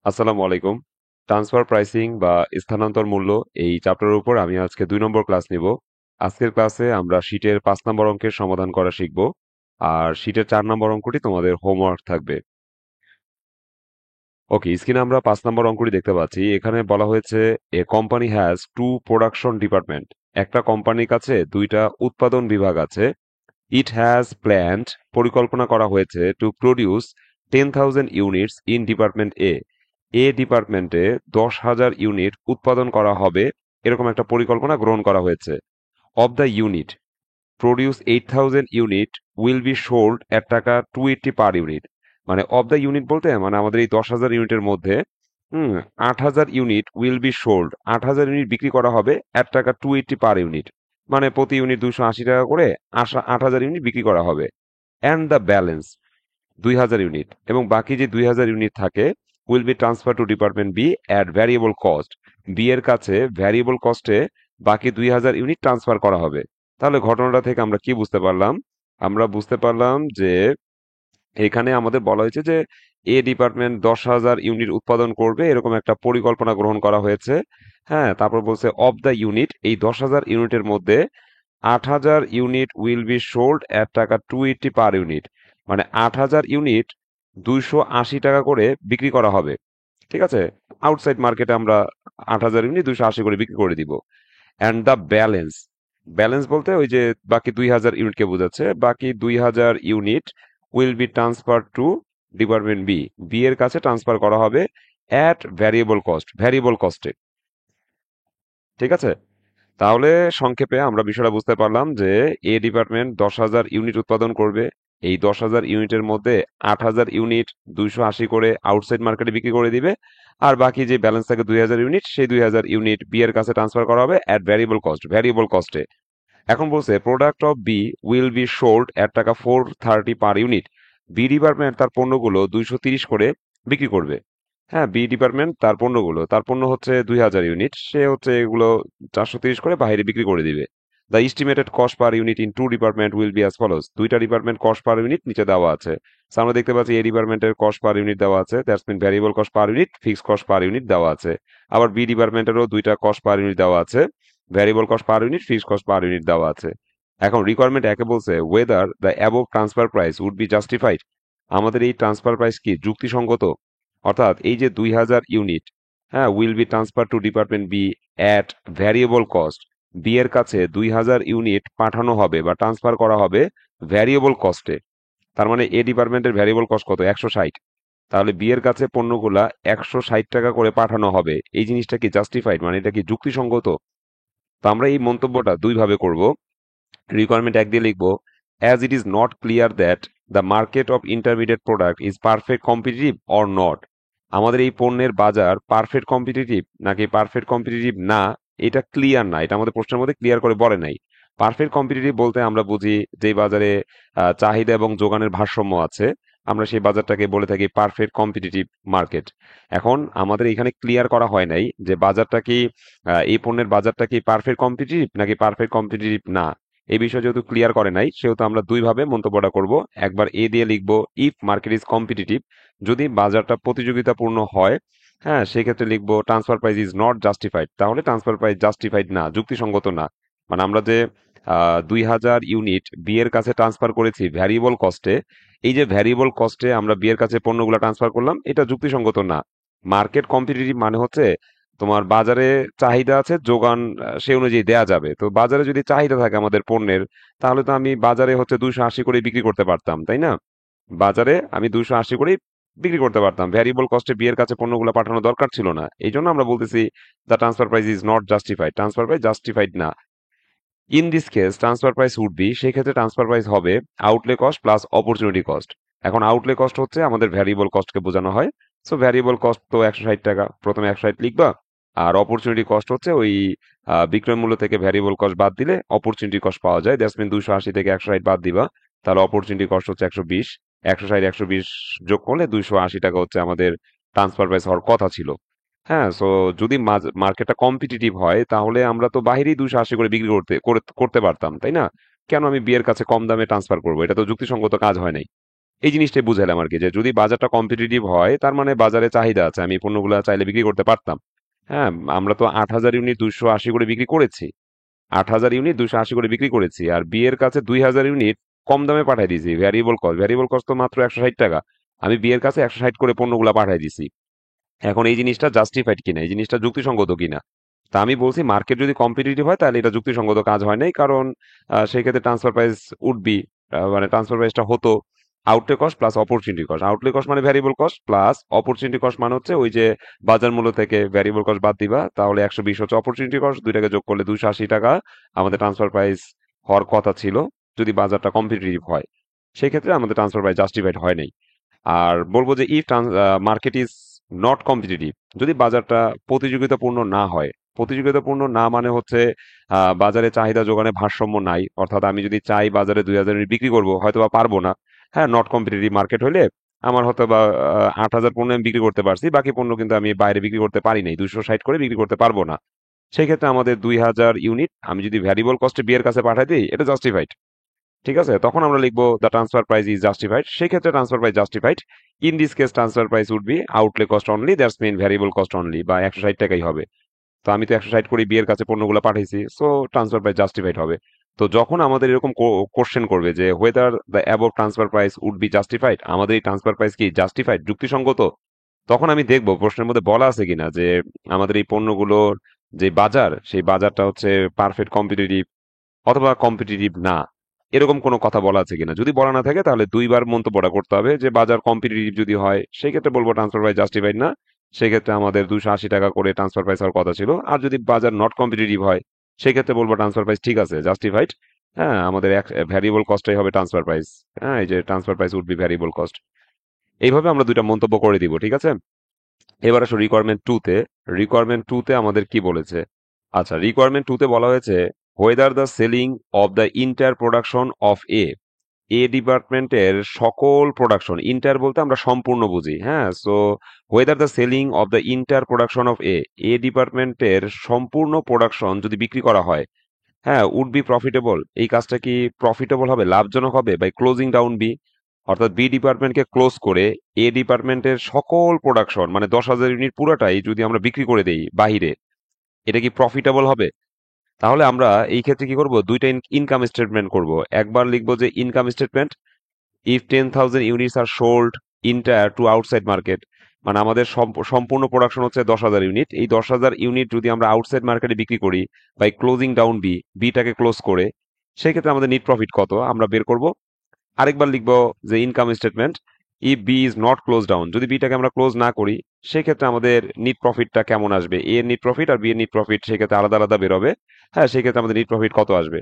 আসসালামু আলাইকুম। Transfer pricing বা স্থানান্তর মূল্য এই চ্যাপ্টারের উপর আমি আজকে 2 নম্বর ক্লাস নিব। আজকের ক্লাসে আমরা শীটের 5 নম্বর অঙ্কের সমাধান করা শিখব। আর শীটের 4 নম্বর অঙ্কটি তোমাদের হোমওয়ার্ক থাকবে। ওকে, স্ক্রিনে আমরা 5 নম্বর অঙ্কটি দেখতে পাচ্ছি। এখানে বলা হয়েছে a company has two production department. একটা কোম্পানির কাছে দুইটা উৎপাদন বিভাগ আছে। ইট হ্যাজ প্ল্যান্ড, পরিকল্পনা করা হয়েছে, to produce 10,000 units in department A. A ডিপার্টমেন্টে 10,000 ইউনিট উৎপাদন করা হবে, এরকম একটা পরিকল্পনা গ্রহণ করা হয়েছে। Of the unit produce 8,000 unit will be sold at টাকা 280 পার ইউনিট। মানে অব দ্য ইউনিট বলতে মানে আমাদের এই 10,000 ইউনিটের মধ্যে 8,000 unit will be sold, 8,000 unit বিক্রি করা হবে এট টাকা 280 পার ইউনিট। মানে প্রতি ইউনিট 280 টাকা করে 8,000 ইউনিট বিক্রি করা হবে। অ্যান্ড দ্য ব্যালেন্স 2,000 ইউনিট, এবং বাকি যে 2,000 ইউনিট থাকে will be transfer to department B at variable cost. B এর কাছে ভ্যারিয়েবল কস্টে বাকি 2,000 ইউনিট ট্রান্সফার করা হবে। তাহলে ঘটনাটা থেকে আমরা কি বুঝতে পারলাম? আমরা বুঝতে পারলাম যে এখানে আমাদের বলা হয়েছে যে এ ডিপার্টমেন্ট 10,000 ইউনিট উৎপাদন করবে, এরকম একটা পরিকল্পনা গ্রহণ করা হয়েছে। হ্যাঁ, তারপর বলছে অফ দ্য ইউনিট, এই 10,000 ইউনিটের মধ্যে 8,000 unit will be sold at টাকা 280 পার ইউনিট। মানে 8,000 ইউনিট 280 টাকা করে বিক্রি করা হবে। ঠিক আছে, আউটসাইড মার্কেটে আমরা 8,000 ইউনিট 280 করে বিক্রি করে দিব। অ্যান্ড দ্য ব্যালেন্স, ব্যালেন্স বলতে ওই যে বাকি 2,000 ইউনিটকে বোঝাচ্ছে। বাকি 2,000 unit will be transfer to department B. B এর কাছে ট্রান্সফার করা হবে অ্যাট ভ্যারিয়েবল কস্ট, ভ্যারিয়েবল কস্টে। ঠিক আছে, তাহলে সংক্ষেপে আমরা বিষয়টা বুঝতে পারলাম যে এ ডিপার্টমেন্ট 10,000 ইউনিট উৎপাদন করবে। এই 10,000 ইউনিটের মধ্যে 8,000 ইউনিট 280 করে আউটসাইড মার্কেটে বিক্রি করে দিবে। আর বাকি যে ব্যালেন্স থাকে 2,000 ইউনিট, সেই 2,000 ইউনিট বি এর কাছে ট্রান্সফার করা হবে অ্যাট ভ্যারিয়েবল কস্ট, ভ্যারিয়েবল কস্টে। এখন বলছে product of B will be sold at টাকা 430 পার ইউনিট। বি ডিপার্টমেন্ট তার পণ্যগুলো 230 করে বিক্রি করবে। হ্যাঁ, বি ডিপার্টমেন্ট তার পণ্যগুলো, তার পণ্য হচ্ছে 2,000 ইউনিট, সে হচ্ছে এগুলো 430 করে বাইরে বিক্রি করে দিবে। The estimated cost per unit in two department will be as follows. দুইটা ডিপার্টমেন্ট কস্ট পার ইউনিট নিচে দেওয়া আছে। So, আমরা দেখতে পাচ্ছি এ ডিপার্টমেন্টের কস্ট পার ইউনিট দেওয়া আছে, that's mean variable cost per unit, fixed cost per unit দেওয়া আছে। আবার বি ডিপার্টমেন্টেরও দুইটা কস্ট পার ইউনিট দেওয়া আছে, variable cost per unit, fixed cost per unit দেওয়া আছে। এখন রিকোয়ারমেন্ট একে বলছে whether the above transfer price would be justified. আমাদের এই ট্রান্সফার প্রাইস কি যুক্তিসঙ্গত? অর্থাৎ এই যে 2,000 ইউনিট, হ্যাঁ, will be transfer to department B at variable cost. B এর কাছে 2,000 ইউনিট পাঠানো হবে বা ট্রান্সফার করা হবে ভ্যারিয়েবল কস্টে। তার মানে এ ডিপার্টমেন্টের ভ্যারিয়েবল কস্ট কত? 160। তাহলে বি এর কাছে পণ্যগুলা 160 টাকা করে পাঠানো হবে। এই জিনিসটা কি জাস্টিফাইড, মানে এটা কি যুক্তিসঙ্গত? তো আমরা এই মন্তব্যটা দুইভাবে করব। রিকোয়ারমেন্ট এক দিয়ে লিখবো as it is not clear that the market of intermediate product is perfect competitive or not. আমাদের এই পণ্যের বাজার পারফেক্ট কম্পিটিটিভ নাকি পারফেক্ট কম্পিটিটিভ না, এটা ক্লিয়ার না, এটা আমাদের প্রশ্নের মধ্যে ক্লিয়ার করে বলে নাই। পারফেক্ট কম্পিটিটিভ বলতে আমরা বুঝি যে বাজারে চাহিদা এবং যোগানের ভারসাম্য আছে, আমরা সেই বাজারটাকে বলে থাকি পারফেক্ট কম্পিটিটিভ মার্কেট। এখন আমাদের এখানে ক্লিয়ার করা হয় নাই যে বাজারটা কি, এই পণ্যের বাজারটা কি পারফেক্ট কম্পিটিটিভ নাকি পারফেক্ট কম্পিটিটিভ না। এই বিষয়ে যেহেতু ক্লিয়ার করে নাই, সেহেতু আমরা দুইভাবে মন্তব্যটা করব। একবার এ দিয়ে লিখবো ইফ মার্কেট ইজ কম্পিটিটিভ, যদি বাজারটা প্রতিযোগিতাপূর্ণ হয়, হ্যাঁ, সেক্ষেত্রে লিখবো transfer price is not justified, তাহলে ট্রান্সফার প্রাইস জাস্টিফাইড না, যুক্তিসঙ্গত না। মানে আমরা যে 2,000 ইউনিট বি এর কাছে ট্রান্সফার করেছি ভ্যারিয়েবল কস্টে, এই যে ভ্যারিয়েবল কস্টে আমরা বি এর কাছে পণ্যগুলো ট্রান্সফার করলাম, এটা যুক্তিসঙ্গত না। মার্কেট কম্পিটিটিভ মানে হচ্ছে তোমার বাজারে চাহিদা আছে, যোগান সে অনুযায়ী দেয়া যাবে। তো বাজারে যদি চাহিদা থাকে আমাদের পণ্যের, তাহলে তো আমি বাজারে হচ্ছে 280 করে বিক্রি করতে পারতাম, তাই না? বাজারে আমি 280 করেই বিক্রি করতে পারতাম, ভ্যারিয়েবল কস্টে বিয়ের কাছে পণ্যগুলো পাঠানো দরকার ছিল না। এই জন্য আমরা বলতেছি the transfer price is not justified, transfer price justified না। In this case transfer price would be, সেই ক্ষেত্রে ট্রান্সফার প্রাইস হবে outlay cost plus opportunity cost. এখন আউটলে কস্ট হচ্ছে আমাদের ভ্যারিয়েবল কস্টকে বোঝানো হয়। সো ভ্যারিয়েবল কস্ট তো 160 টাকা, প্রথমে 160 লিখবা। আর অপরচুনিটি কস্ট হচ্ছে ওই বিক্রয় মূল্য থেকে ভ্যারিয়েবল কস্ট বাদ দিলে অপরচুনিটি কস্ট পাওয়া যায়, দ্যাটস মিন 280 থেকে 160 বাদ দিবা, তাহলে অপরচুনিটি কস্ট হচ্ছে 120। 160 120 যোগ করলে 280 টাকা হচ্ছে আমাদের ট্রান্সফার প্রাইস হওয়ার কথা ছিল। হ্যাঁ, সো যদি মার্কেটটা কম্পিটিটিভ হয় তাহলে আমরা তো বাহিরেই 280 করে বিক্রি করতে পারতাম, তাই না? কেন আমি বিয়ের কাছে কম দামে ট্রান্সফার করবো? এটা তো যুক্তিসঙ্গত কাজ হয় নাই। এই জিনিসটাই বুঝালাম আর কি, যে যদি বাজারটা কম্পিটিটিভ হয় তার মানে বাজারে চাহিদা আছে, আমি পণ্যগুলো চাইলে বিক্রি করতে পারতাম। হ্যাঁ, আমরা তো 8,000 ইউনিট 280 করে বিক্রি করেছি। 8,000 ইউনিট 280 করে বিক্রি করেছি, আর বি এর কাছে 2,000 ইউনিট কম দামে পাঠিয়ে দিয়েছি। ভ্যারিয়েবল কস্ট তো মাত্র 160 টাকা। আমি বি এর কাছে 160 করে পণ্যগুলা পাঠিয়ে দিয়েছি। এখন এই জিনিসটা জাস্টিফাইড কিনা, এই জিনিসটা যুক্তিসঙ্গত কিনা। তা আমি বলছি মার্কেট যদি কম্পিটিটিভ হয় তাহলে এটা যুক্তিসঙ্গত কাজ হয় নাই, কারণ সেই ক্ষেত্রে ট্রান্সফার প্রাইস উঠবি, মানে ট্রান্সফার প্রাইসটা হতো outlay cost plus opportunity cost. Outlay cost মানে variable cost, plus opportunity cost মানে হচ্ছে ওই যে বাজার মূল্য থেকে ভ্যারিয়েবল কস্ট বাদ দিবা, তাহলে 120 হচ্ছে অপরচুনিটি কস্ট, দুইটাকে যোগ করলে 280 টাকা আমাদের ট্রান্সফার প্রাইস হওয়ার কথা ছিল যদি বাজারটা কম্পিটিটিভ হয়। সেই ক্ষেত্রে আমাদের ট্রান্সফার প্রাইস জাস্টিফাইড হয় নাই। আর বলবো যে if market is not competitive, যদি বাজারটা প্রতিযোগিতাপূর্ণ না হয়, প্রতিযোগিতাপূর্ণ না মানে হচ্ছে বাজারে চাহিদা যোগানে ভারসাম্য নাই, অর্থাৎ আমি যদি চাই বাজারে 2,000 বিক্রি করবো হয়তো বা পারবো না। হ্যাঁ, নট কম্পিটিটিভ মার্কেট হলে আমার হয়তো বা 8,000 পণ্য আমি বিক্রি করতে পারছি, বাকি পণ্য কিন্তু আমি বাইরে বিক্রি করতে পারি নাই, 260 করে বিক্রি করতে পারবো না। সেই ক্ষেত্রে আমাদের 2,000 ইউনিট আমি যদি ভ্যারিয়েবল কস্টে বিয়ের কাছে পাঠাই দিই, এটা জাস্টিফাইড। ঠিক আছে, তখন আমরা লিখবো the transfer price is justified. সেই ক্ষেত্রে transfer price justified. In this case transfer price would be outlay cost only, that's mean variable cost only, বা 160 টাকাই হবে। তো আমি তো 160 করে বিয়ের কাছে পণ্যগুলো পাঠাইছি, সো ট্রান্সফার প্রাইস জাস্টিফাইড হবে। তো যখন আমাদের এরকম কোশ্চেন করবে যে whether the above transfer price would be justified, আমাদের এই ট্রান্সফার প্রাইস কি জাস্টিফাইড, যুক্তিসঙ্গত, তখন আমি দেখবো প্রশ্নের মধ্যে বলা আছে কিনা যে আমাদের এই পণ্যগুলোর যে বাজার, সেই বাজারটা হচ্ছে পারফেক্ট কম্পিটিটিভ অথবা কম্পিটিটিভ না, এরকম কোনো কথা বলা আছে কিনা। যদি বলা না থাকে তাহলে দুইবার মন্তব্যটা করতে হবে, যে বাজার কম্পিটিটিভ যদি হয় সেই ক্ষেত্রে বলবো ট্রান্সফার প্রাইস জাস্টিফাইড না, সেই ক্ষেত্রে আমাদের 280 টাকা করে ট্রান্সফার প্রাইস হওয়ার কথা ছিল। আর যদি বাজার নট কম্পিটিটিভ হয় সেই ক্ষেত্রে বলবো ট্রান্সফার প্রাইস ঠিক আছে, জাস্টিফাইড। হ্যাঁ, আমাদের ভ্যারিয়েবল কস্টটাই হবে ট্রান্সফার প্রাইস। হ্যাঁ, এই যে transfer price would be variable cost. এইভাবে আমরা দুইটা মন্তব্য করে দিব, ঠিক আছে। এবার আসো রিকোয়ারমেন্ট টু তে। রিকোয়ারমেন্ট টু তে আমাদের কি বলেছে? আচ্ছা, রিকোয়ারমেন্ট টু তে বলা হয়েছে whether the selling of the entire production of A ডিপার্টমেন্টের সকল প্রোডাকশন, ইন্টার বলতে আমরা সম্পূর্ণ বুঝি। হ্যাঁ, so whether the selling of the entire production of A ডিপার্টমেন্টের সম্পূর্ণ প্রোডাকশন যদি বিক্রি করা হয়, হ্যাঁ, উড বি প্রফিটেবল, এই কাজটা কি প্রফিটেবল হবে, লাভজনক হবে বাই ক্লোজিং ডাউন বি, অর্থাৎ বি ডিপার্টমেন্টকে ক্লোজ করে এ ডিপার্টমেন্টের সকল প্রোডাকশন মানে 10,000 ইউনিট পুরোটাই যদি আমরা বিক্রি করে দেই বাহিরে, এটা কি প্রফিটেবল হবে? তাহলে আমরা এই ক্ষেত্রে কি করব, দুইটা ইনকাম স্টেটমেন্ট করব। একবার লিখবো যে income statement, if 10,000 units are sold entire to outside market, মানে আমাদের সম্পূর্ণ প্রোডাকশন হচ্ছে 10,000 ইউনিট, এই 10,000 ইউনিট যদি আমরা আউটসাইড মার্কেটে বিক্রি করি বাই ক্লোজিং ডাউন বিটাকে ক্লোজ করে, সেই ক্ষেত্রে আমাদের নিট প্রফিট কত আমরা বের করব। আরেকবার লিখবো যে income statement, if B is not close down, যদি বিটাকে আমরা ক্লোজ না করি সেক্ষেত্রে আমাদের নিট প্রফিটটা কেমন আসবে, এ এর নিট প্রফিট আর বি এর নিট প্রফিট সেক্ষেত্রে আলাদা আলাদা বেরোবে। হ্যাঁ, সেই ক্ষেত্রে আমাদের নিট প্রফিট কত আসবে।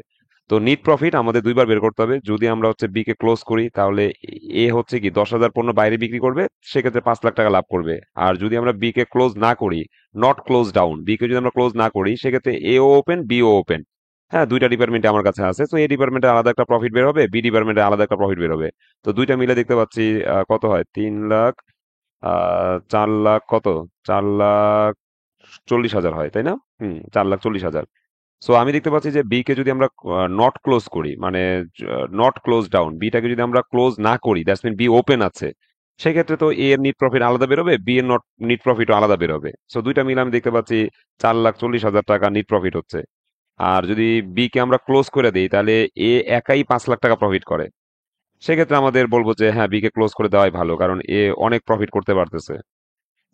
তো নিট প্রফিট আমাদের দুইবার বের করতে হবে। যদি আমরা হচ্ছে বি কে ক্লোজ করি তাহলে এ হচ্ছে কি 10,000 পণ্য বাইরে বিক্রি করবে, সেক্ষেত্রে 5 লাখ টাকা লাভ করবে। আর যদি আমরা বি কে ক্লোজ না করি, নট ক্লোজ ডাউন, বি কে যদি আমরা ক্লোজ না করি সেক্ষেত্রে এও ওপেন বিও ওপেন। হ্যাঁ, দুইটা ডিপার্টমেন্টে আমার কাছে আছে, তো এ ডিপার্টমেন্টে আলাদা একটা প্রফিট বের হবে, বি ডিপার্টমেন্টে আলাদা একটা প্রফিট বের হবে। তো দুইটা মিলে দেখতে পাচ্ছি কত হয়, 3 লাখ, 4 লাখ কত, 4,40,000 হয়, তাই না? 4,40,000। সো আমি দেখতে পাচ্ছি যে বি কে যদি আমরা নট ক্লোজ করি, মানে নট ক্লোজ ডাউন, বিটাকে যদি আমরা ক্লোজ না করি, দ্যাটস মিন বি ওপেন আছে, সেক্ষেত্রে তো এ এর নিট প্রফিট আলাদা বেরোবে, বি এর নট নিট প্রফিটও আলাদা বেরোবে। সো দুইটা মিলে আমি দেখতে পাচ্ছি 4,40,000 টাকা নিট প্রফিট হচ্ছে। আর যদি বি কে আমরা ক্লোজ করে দিই তাহলে এ একাই 5 লাখ টাকা প্রফিট করে। সেক্ষেত্রে আমাদের বলবো যে হ্যাঁ, বি কে ক্লোজ করে দেওয়াই ভালো, কারণ এ অনেক প্রফিট করতে পারতেছে।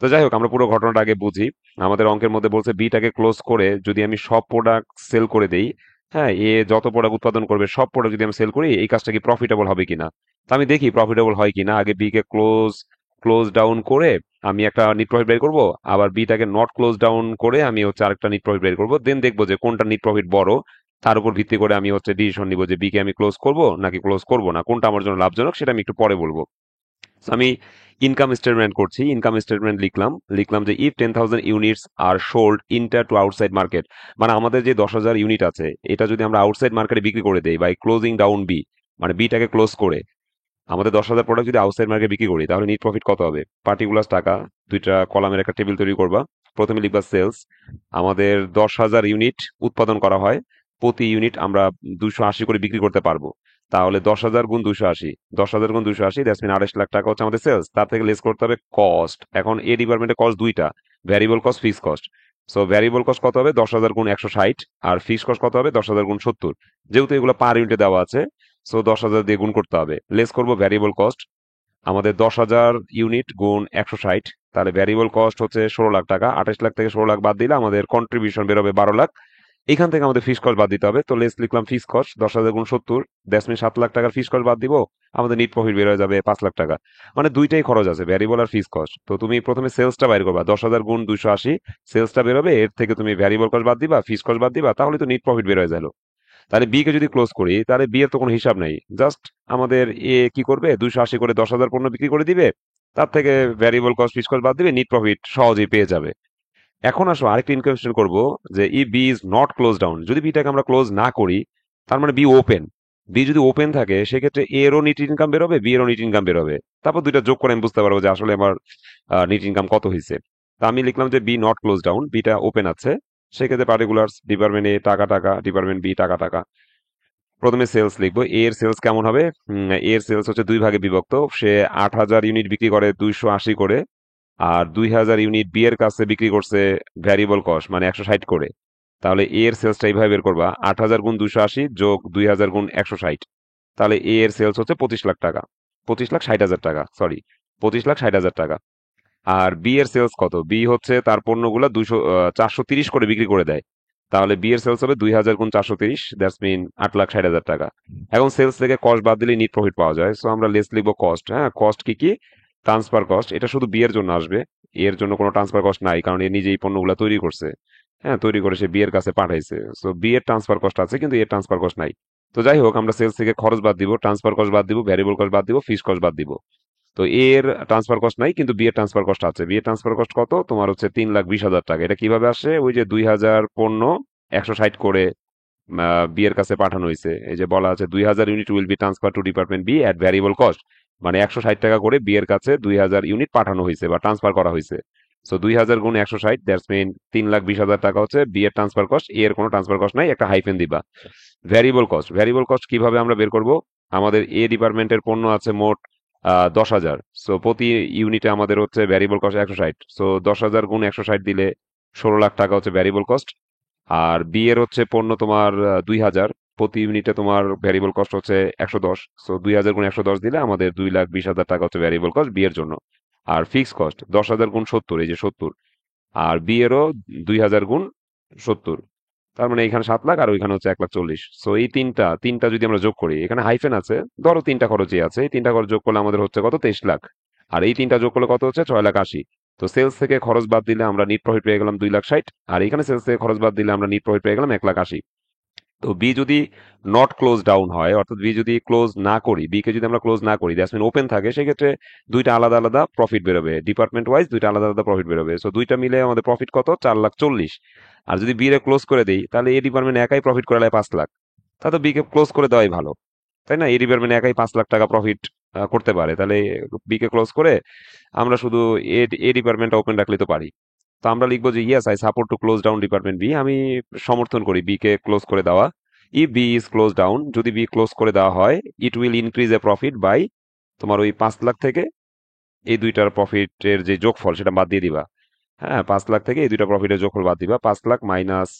তো যাই হোক, আমরা পুরো ঘটনাটা আগে বুঝি। আমাদের অঙ্কের মধ্যে বলছে বিটাকে ক্লোজ করে যদি আমি সব প্রোডাক্ট সেল করে দেই, হ্যাঁ, এ যত প্রোডাক্ট উৎপাদন করবে সব প্রোডাক্ট যদি আমি সেল করি, এই কাজটা কি প্রফিটেবল হবে কিনা। তো আমি দেখি প্রফিটেবল হয় কিনা। আগে বি কে ক্লোজ ক্লোজ ডাউন করে আমি একটা নিট প্রফিট বের করবো, আবার বিটাকে নট ক্লোজ ডাউন করে আমি হচ্ছে আরেকটা নিট প্রফিট বের করবো, দেন দেখবো যে কোনটা নিট প্রফিট বড়। তার উপর ভিত্তি করে আমি হচ্ছে ডিসিশন নিবো যে বি কে আমি ক্লোজ করবো নাকি ক্লোজ করবো না, কোনটা আমার জন্য লাভজনক সেটা আমি একটু পরে বলবো। So, আমি ইনকাম স্টেটমেন্ট করছি, ইনকাম স্টেটমেন্ট লিখলাম, লিখলাম যে if 10,000 units are sold entire to outside market, মানে আমাদের যে 10,000 ইউনিট আছে এটা যদি আমরা আউটসাইড মার্কেটে বিক্রি করে দেই বাই ক্লোজিং ডাউন বি, মানে বিটাকে ক্লোজ করে আমাদের 10,000 প্রোডাক্ট যদি আউটসাইড মার্কেটে বিক্রি করি তাহলে নিট প্রফিট কত হবে। পার্টিকুলার টাকা, দুইটা কলামের একটা টেবিল তৈরি করবা। প্রথমে লিখবা সেলস, আমাদের 10,000 ইউনিট উৎপাদন করা হয়, প্রতি ইউনিট আমরা 280 করে বিক্রি করতে পারবো। তাহলে 10,000 গুণ 280, 10,000 গুণ 280 দ্যাটস মিন 28 লাখ টাকা হচ্ছে আমাদের সেলস। তার থেকে লেস করতে হবে কস্ট। এখন এ ডিপার্টমেন্টে কস্ট দুইটা, variable cost, fixed cost. So variable cost কত হবে? 10,000 গুণ 160, আর ফিক্সড কস্ট কত হবে? 10,000 গুণ 70। যেহেতু এগুলো পার ইউনিটে দেওয়া আছে, সো 10,000 দিয়ে গুণ করতে হবে। লেস করবো ভ্যারিয়েবল কস্ট, আমাদের 10,000 ইউনিট গুণ 160, তাহলে ভ্যারিয়েবল কস্ট হচ্ছে 16 লাখ টাকা। 28 লাখ থেকে 16 লাখ বাদ দিলে আমাদের কন্ট্রিবিউশন বেরোবে 12 লাখ। এখান থেকে আমাদের ফিক্স কস্ট বাদ দিতে হবে, তো লেস লিখলাম ফিক্স কস্ট 10,000 গুণ 70, দ্যাটস মিন 7 লাখ টাকার ফিক্স কস্ট বাদ দিব, আমাদের নিট প্রফিট বের হয়ে যাবে 5 লাখ টাকা। মানে দুইটাই খরচ আছে, ভ্যারিয়েবল আর ফিক্স কস্ট। তো তুমি প্রথমে সেলসটা বাইর করবা, 10,000 গুণ 280 সেলসটা বেরোবে, এর থেকে তুমি ভ্যারিয়েবল কস্ট বাদ দিবা, ফিক্স কস্ট বাদ দিবা, তাহলে তো নিট প্রফিট বের হয়ে গেল। তাহলে বি কে যদি ক্লোজ করি, তাহলে বি এর তো কোনো হিসাব নেই, জাস্ট আমাদের এ কি করবে, 280 করে 10,000 পণ্য বিক্রি করে দিবে, তার থেকে ভ্যারিয়েবল কস্ট ফিক্স কস্ট বাদ দিবে, নিট প্রফিট সহজেই পেয়ে যাবে। এখন আসো আরেকটা ইনকোয়েশন করবো, যে ই B is not close down, যদি বিটাকে আমরা ক্লোজ না করি, তার মানে বি ওপেন। বি যদি ওপেন থাকে, সেক্ষেত্রে এ এরও নিট ইনকাম বেরোবে, বি এরও নিট ইনকাম বেরোবে। তারপর দুইটা যোগ করে আমি বুঝতে পারবো যে আসলে আমার নিট ইনকাম কত হয়েছে। তা আমি লিখলাম যে বি নট ক্লোজ ডাউন, বিটা ওপেন আছে। সেক্ষেত্রে পার্টিকুলার ডিপার্টমেন্ট এ টাকা টাকা, ডিপার্টমেন্ট বি টাকা টাকা। প্রথমে সেলস লিখবো, এ এর সেলস কেমন হবে? এ এর সেলস হচ্ছে দুই ভাগে বিভক্ত, সে 8,000 ইউনিট বিক্রি করে 280 করে, আর 2,000 ইউনিট বি এর কাছে বিক্রি করছে ভ্যারিয়েবল কস্ট মানে 160 করে। তাহলে এ এর সেলসটা এইভাবে বের করবা, 8,000 গুণ 280 যোগ 2,000 গুণ 160, তাহলে এ এর সেলস হচ্ছে 25 লাখ টাকা, 25,60,000 টাকা, সরি, 25,60,000 টাকা। আর বি এর সেলস কত? বি হচ্ছে তার পণ্যগুলো 430 করে বিক্রি করে দেয়, তাহলে বি এর সেলস হবে 2,000 গুণ 430, দ্যাটস মিন 8,60,000 টাকা। এখন সেলস থেকে কস্ট বাদ দিলে নিট প্রফিট পাওয়া যায়, সো আমরা লেস লিখবো কস্ট। হ্যাঁ, কস্ট কি কি? ট্রান্সফার কস্ট, এটা শুধু বি এর জন্য আসবে, এর জন্য কোনো ট্রান্সফার কস্ট নাই, কারণ এ নিজেই পণ্যগুলো তৈরি করছে। হ্যাঁ, তৈরি করে সে বি এর কাছে পাঠাইছে, সো বি এর ট্রান্সফার কস্ট আছে, কিন্তু এর ট্রান্সফার কস্ট নাই। তো যাই হোক, আমরা সেলস থেকে খরচ বাদ দিব, ট্রান্সফার কস্ট বাদ দিব, ভ্যারিয়েবল কস্ট বাদ দিব, ফিক্সড কস্ট বাদ দিব। তো এর ট্রান্সফার কস্ট নাই, কিন্তু বি এর ট্রান্সফার কস্ট আছে। বি এর ট্রান্সফার কস্ট কত? তোমার হচ্ছে 3,20,000 টাকা। এটা কিভাবে আসে? ওই যে 2,000 পণ্য 160 করে বি এর কাছে পাঠানো হয়েছে, এই যে বলা আছে 2,000 unit will be transfer to department B at variable cost, মানে 160 টাকা করে বি এর কাছে 2,000 ইউনিট পাঠানো হয়েছে বা ট্রান্সফার করা হয়েছে। সো 2,000 গুণ 160, দ্যাটস মিন 3,20,000 টাকা হচ্ছে বি এর ট্রান্সফার কস্ট। এর কোনো ট্রান্সফার কস্ট নাই, একটা হাইফেন দিবা। ভ্যারিয়েবল কস্ট, ভ্যারিয়েবল কস্ট কিভাবে আমরা বের করব? আমাদের এ ডিপার্টমেন্টের পণ্য আছে মোট 10,000, সো প্রতি ইউনিটে আমাদের হচ্ছে ভ্যারিয়েবল কস্ট 160, সো 10,000 গুণ 160 দিলে 16 লাখ টাকা হচ্ছে ভ্যারিয়েবল কস্ট। আর বি এর হচ্ছে পণ্য তোমার 2,000, প্রতি ইউনিটে তোমার ভ্যারিয়েবল কস্ট হচ্ছে 110, সো 2,000 গুণ 110 দিলে আমাদের 2,20,000 টাকা হচ্ছে ভ্যারিয়েবল কস্ট বি এর জন্য। আর ফিক্স কস্ট 10,000 গুণ 70, এই যে 70, আর বি এরও 2,000 গুণ 70, তার মানে এখানে 7 লাখ আর ওইখানে হচ্ছে 1,40,000। সো এই তিনটা তিনটা যদি আমরা যোগ করি, এখানে হাইফেন আছে, ধরো তিনটা খরচই আছে, এই তিনটা খরচ যোগ করলে আমাদের হচ্ছে কত? 23 লাখ। আর এই তিনটা যোগ করলে কত হচ্ছে? 6,80,000। তো সেলস থেকে খরচ বাদ দিলে আমরা নিট প্রফিট পেয়ে গেলাম 2,60,000, আর এখানে সেলস থেকে খরচ বাদ দিলে আমরা নিট প্রফিট পেয়ে গেলাম 1,80,000। তো বি যদি নট ক্লোজ ডাউন হয়, অর্থাৎ বি যদি ক্লোজ না করি, বি কে যদি আমরা ক্লোজ না করি, দ্যাটস মিন ওপেন থাকে, সেক্ষেত্রে দুইটা আলাদা আলাদা প্রফিট বেরোবে, ডিপার্টমেন্ট ওয়াইজ দুইটা আলাদা আলাদা প্রফিট বেরোবে। সো দুইটা মিলে আমাদের প্রফিট কত? 4,40,000। আর যদি বি রে ক্লোজ করে দেই, তাহলে এ ডিপার্টমেন্ট একাই প্রফিট করে নেয় 5 লাখ। তা তো বি কে ক্লোজ করে দেওয়াই ভালো, তাই না? এ ডিপার্টমেন্ট একাই 5 লাখ টাকা প্রফিট করতে পারে, তাহলে বি কে ক্লোজ করে আমরা শুধু এ এ ডিপার্টমেন্টটা ওপেন রাখলে তো পারি। তো আমরা লিখবো যে yes I support to close down department B, আমি সমর্থন করি বি কে ক্লোজ করে দেওয়া। If B is close down, যদি বি ক্লোজ করে দেওয়া হয়, it will increase a profit by, তোমার ওই 5 লাখ থেকে এই দুইটার প্রফিটের যে যোগফল সেটা বাদ দিয়ে দিবা। হ্যাঁ, 5 লাখ থেকে এই দুইটা প্রফিটের যোগফল বাদ দিবা, 5 লাখ মাইনাস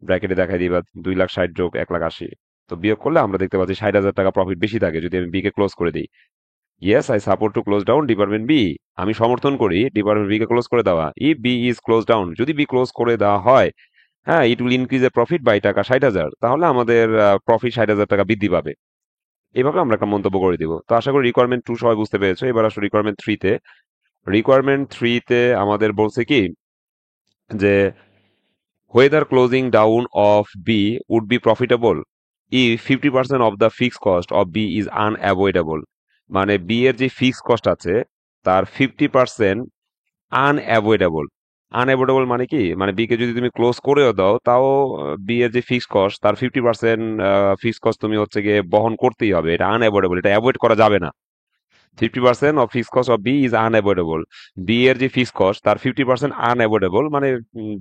ব্র্যাকেটে দেখাই দিবা 2,60,000 যোগ 1,80,000, তো বিয়োগ করলে আমরা দেখতে পাচ্ছি 60,000 টাকা প্রফিট বেশি থাকে যদি আমি বি কে ক্লোজ করে দিই। Yes I support to close down department B, আমি সমর্থন করি ডিপার্টমেন্ট বি কে ক্লোজ করে দেওয়া। If B is close down, যদি বি ক্লোজ করে দেওয়া হয়, হ্যাঁ, it will increase a profit by টাকা 60,000, তাহলে আমাদের প্রফিট 60,000 টাকা বৃদ্ধি পাবে। এভাবে আমরা একটা মন্তব্য করে দিব। তো আশা করি রিকোয়ারমেন্ট 2 সবাই বুঝতে পেরেছো। এবার আসলে রিকোয়ারমেন্ট 3 তে। রিকোয়ারমেন্ট 3 তে আমাদের বলছে কি, যে whether closing down of B would be profitable if 50% of the fixed cost of B is unavoidable, মানে বি এর যে ফিক্সড কস্ট আছে তার 50% আনঅ্যাভয়েডেবল। আনঅ্যাভয়েডেবল মানে কি? মানে বি কে যদি তুমি ক্লোজ করেও দাও, তাও বি এর যে ফিক্সড কস্ট তার 50% ফিক্সড কস্ট তুমি হচ্ছে গিয়ে বহন করতেই হবে, এটা আনঅ্যাভয়েডেবল, এটা অ্যাভয়েড করা যাবে না। 50% of fixed cost of B is unavoidable, B এর যে ফিক্সড কস্ট তার 50% আনঅ্যাভয়েডেবল, মানে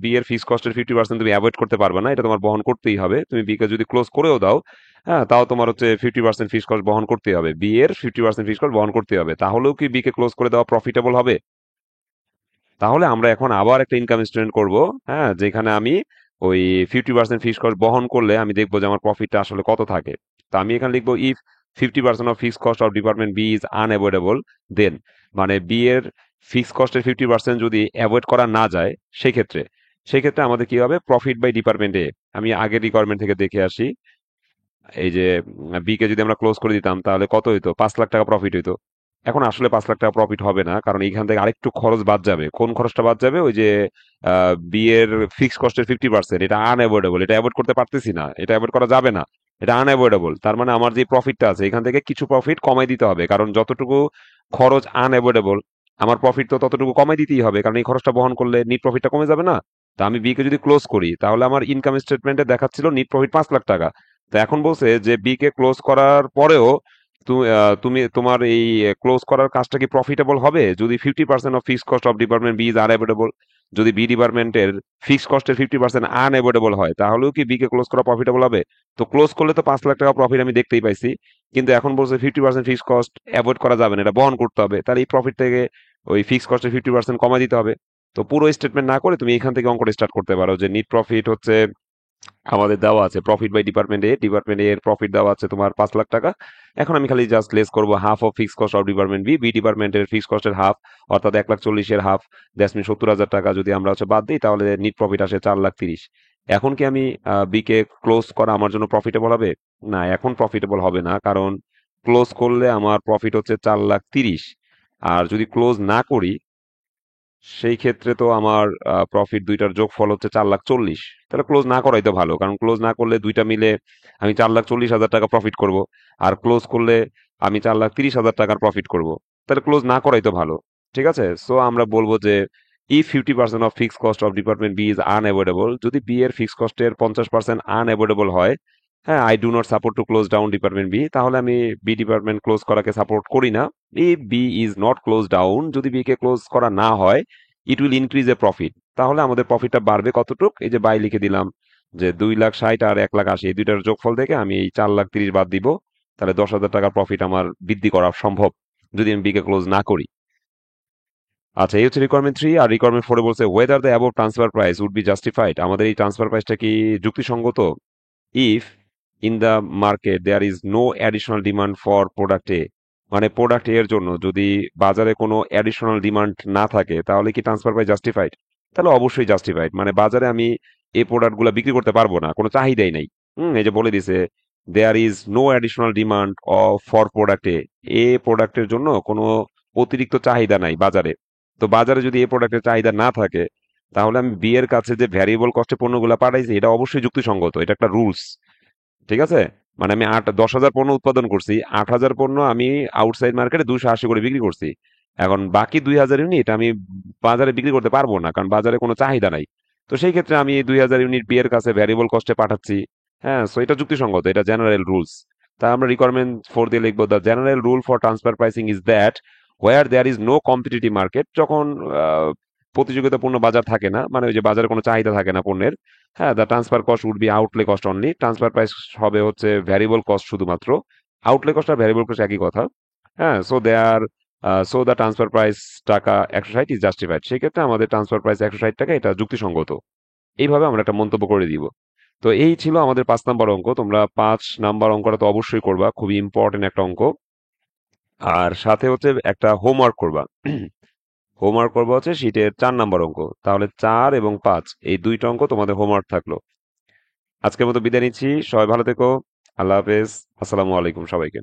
বি এর ফিক্সড কস্টের 50% তুমি অ্যাভয়েড করতে পারবে না, এটা তোমার বহন করতেই হবে। তুমি বি কে যদি ক্লোজ করেও দাও, হ্যাঁ, তাও তোমার হচ্ছে 50% ফিক্সড কস্ট বহন করতে হবে, বি এর 50% ফিক্সড কস্ট বহন করতে হবে, তাহলেও কি বি কে ক্লোজ করে দেওয়া প্রফিটেবল হবে? তাহলে আমরা এখন আবার একটা ইনকাম স্টেটমেন্ট করব, হ্যাঁ, যেখানে আমি ওই 50% ফিক্সড কস্ট বহন করলে আমি দেখবো যে আমার প্রফিটটা আসলে কত থাকে। তো আমি এখানে লিখবো if 50% of fixed cost of department B is unavoidable, then, মানে বি এর ফিক্সড কস্টের 50% যদি অ্যাভয়েড করা না যায়, সেক্ষেত্রে সেক্ষেত্রে আমাদের কি হবে, প্রফিট বাই ডিপার্টমেন্ট এ। আমি আগের রিকোয়ারমেন্ট থেকে দেখে আসি, এই যে বি কে যদি আমরা ক্লোজ করে দিতাম তাহলে কত হইতো, 5 লাখ টাকা প্রফিট হইতো। এখন আসলে 5 লাখ টাকা প্রফিট হবে না, কারণ এইখান থেকে আরেকটু খরচ বাদ যাবে। কোন খরচটা বাদ যাবে? ওই যে বি এর ফিক্স কস্টের 50%, এটা আনঅ্যাভয়েডেবল, এটা অ্যাভয়েড করতে পারতেছি না, এটা অ্যাভয়েড করা যাবে না, এটা আনঅ্যাভয়েডেবল। তার মানে আমার যে প্রফিটটা আছে এখান থেকে কিছু প্রফিট কমাই দিতে হবে, কারণ যতটুকু খরচ আনঅ্যাভয়েডেবল, আমার প্রফিট তো ততটুকু কমাই দিতেই হবে, কারণ এই খরচটা বহন করলে নিট প্রফিটটা কমে যাবে না? তা আমি বি কে যদি ক্লোজ করি তাহলে আমার ইনকাম স্টেটমেন্টে দেখাচ্ছিল নিট প্রফিট 5 লাখ টাকা। তো এখন বলছে যে বি কে ক্লোজ করার পরেও তুমি তোমার এই ক্লোজ করার কাজটা কি প্রফিটেবল হবে যদি 50% of fixed cost of department B is unavoidable. যদি বি ডিপার্টমেন্টের ফিক্সড কস্টের 50% আনএভয়েডেবল হয়, তাহলেও কি বি কে ক্লোজ করা প্রফিটেবল হবে? তো ক্লোজ করলে তো 5 লাখ টাকা প্রফিট আমি দেখতেই পাইছি, কিন্তু এখন বলছে 50% ফিক্সড কস্ট অ্যাভয়েড করা যাবে না, এটা বহন করতে হবে, তাহলে এই প্রফিট থেকে ওই ফিক্সড কস্টের 50% কমাই দিতে হবে। তো পুরো স্টেটমেন্ট না করে তুমি এখান থেকে অঙ্কটা স্টার্ট করতে পারো যে নিট প্রফিট হচ্ছে আমাদের দেওয়া আছে profit by department A, department এর প্রফিট দেওয়া আছে তোমার 5 লাখ টাকা। এখন আমি খালি জাস্ট লেস করবো half of fix cost of department B, B ডিপার্টমেন্টের ফিক্স কস্টের হাফ, অর্থাৎ 1,40,000-এর হাফ, দ্যাটস মিন 70,000 টাকা যদি আমরা হচ্ছে বাদ দিই তাহলে নিট প্রফিট আসে 4,30,000। এখন কি আমি বি কে ক্লোজ করা আমার জন্য প্রফিটেবল হবে? না, এখন প্রফিটেবল হবে না, কারণ ক্লোজ করলে আমার প্রফিট হচ্ছে 4,30,000, আর যদি ক্লোজ না করি সেই ক্ষেত্রে তো আমার প্রফিট দুইটার যোগফল হচ্ছে 4,40,000। তাহলে ক্লোজ না করাই তো ভালো, কারণ ক্লোজ না করলে দুইটা মিলে আমি 4,40,000 টাকা প্রফিট করব, আর ক্লোজ করলে আমি 4,30,000 টাকার প্রফিট করব। তাহলে ক্লোজ না করাই তো ভালো। ঠিক আছে, সো আমরা বলবো যে if 50% of fix cost of department B is unavoidable, যদি বি এর ফিক্স কস্টের 50% আনঅ্যাভয়েডেবল হয়, হ্যাঁ, I do not support to close down department B, তাহলে আমি বি ডিপার্টমেন্ট ক্লোজ করাকে সাপোর্ট করি না। If B is not close down, যদি বি কে ক্লোজ করা না হয়, it will increase a profit, তাহলে আমাদের প্রফিটটা বাড়বে কতটুক, এই যে বাই লিখে দিলাম যে 2,60,000 আর 1,80,000, এই দুইটার যোগফল থেকে আমি এই 4,30,000 বাদ দিব, তাহলে 10,000 টাকা প্রফিট আমার বৃদ্ধি করা সম্ভব যদি আমি বিকে ক্লোজ না করি। আচ্ছা, এই হচ্ছে রিকোয়ারমেন্ট 3। আর রিকোয়ারমেন্ট 4 বলছে whether the above transfer price would be justified, আমাদের এই ট্রান্সফার প্রাইসটা কি যুক্তিসঙ্গত if in the market there is no additional demand for product A, মানে প্রোডাক্ট এর জন্য যদি বাজারে কোনো অ্যাডিশনাল ডিমান্ড না থাকে তাহলে কি ট্রান্সফার প্রাইস জাস্টিফাইড? তাহলে অবশ্যই জাস্টিফাইড, মানে বাজারে আমি এই প্রোডাক্টগুলো বিক্রি করতে পারবো না, কোনো চাহিদাই নাই। এই যে বলে দিছে there is no additional demand of for product A, A প্রোডাক্টের জন্য কোনো অতিরিক্ত চাহিদা নাই বাজারে। তো বাজারে যদি এই প্রোডাক্টের চাহিদা না থাকে, তাহলে আমি বি এর কাছে যে ভ্যারিয়েবল কস্টে পণ্যগুলো পাঠাইছি এটা অবশ্যই যুক্তিসঙ্গত, এটা একটা রুলস। ঠিক আছে, মানে আমি 10,000 পণ্য উৎপাদন করছি, 8,000 পণ্য আমি আউটসাইড মার্কেটে 280 করে বিক্রি করছি। এখন বাকি 2,000 ইউনিট আমি বাজারে বিক্রি করতে পারবো না, কারণ বাজারে কোনো চাহিদা নাই। তো সেই ক্ষেত্রে আমি এই 2,000 ইউনিট বিয়ের কাছে ভ্যারিয়েবল কস্টে পাঠাচ্ছি। হ্যাঁ, সো এটা যুক্তিসঙ্গত, এটা জেনারেল রুলস। তাই আমরা রিকোয়ারমেন্ট 4 দিয়ে লিখবো the general rule for transfer pricing is that where there is no competitive market, যখন প্রতিযোগিতাপূর্ণ বাজার থাকে না, মানে ওই যে বাজারে কোনো চাহিদা থাকে না পণ্যের, হ্যাঁ, the transfer cost would be outlay cost only, transfer price হবে হচ্ছে ভ্যারিয়েবল কস্ট শুধুমাত্র, আউটলে কস্ট আর ভ্যারিয়েবল কস্ট একই কথা। হ্যাঁ, so they are so the transfer price টাকা 160 ইজ জাস্টিফাইড, সেক্ষেত্রে আমাদের ট্রান্সফার প্রাইস 160 টাকা, এটা যুক্তিসঙ্গত। এইভাবে আমরা একটা মন্তব্য করে দিব। তো এই ছিল আমাদের 5 নাম্বার অঙ্ক। তোমরা 5 নাম্বার অঙ্কটা তো অবশ্যই করবা, খুবই ইম্পর্টেন্ট একটা অঙ্ক। আর সাথে হচ্ছে একটা হোমওয়ার্ক করবা। হোমওয়ার্ক করবা হচ্ছে শীটের 4 নাম্বার অঙ্ক, তাহলে 4 এবং 5 এই দুইটা অঙ্ক তোমাদের হোমওয়ার্ক থাকলো। আজকের মতো বিদায় নিচ্ছি, সবাই ভালো থেকো, আল্লাহ হাফেজ, আসসালামু আলাইকুম সবাইকে।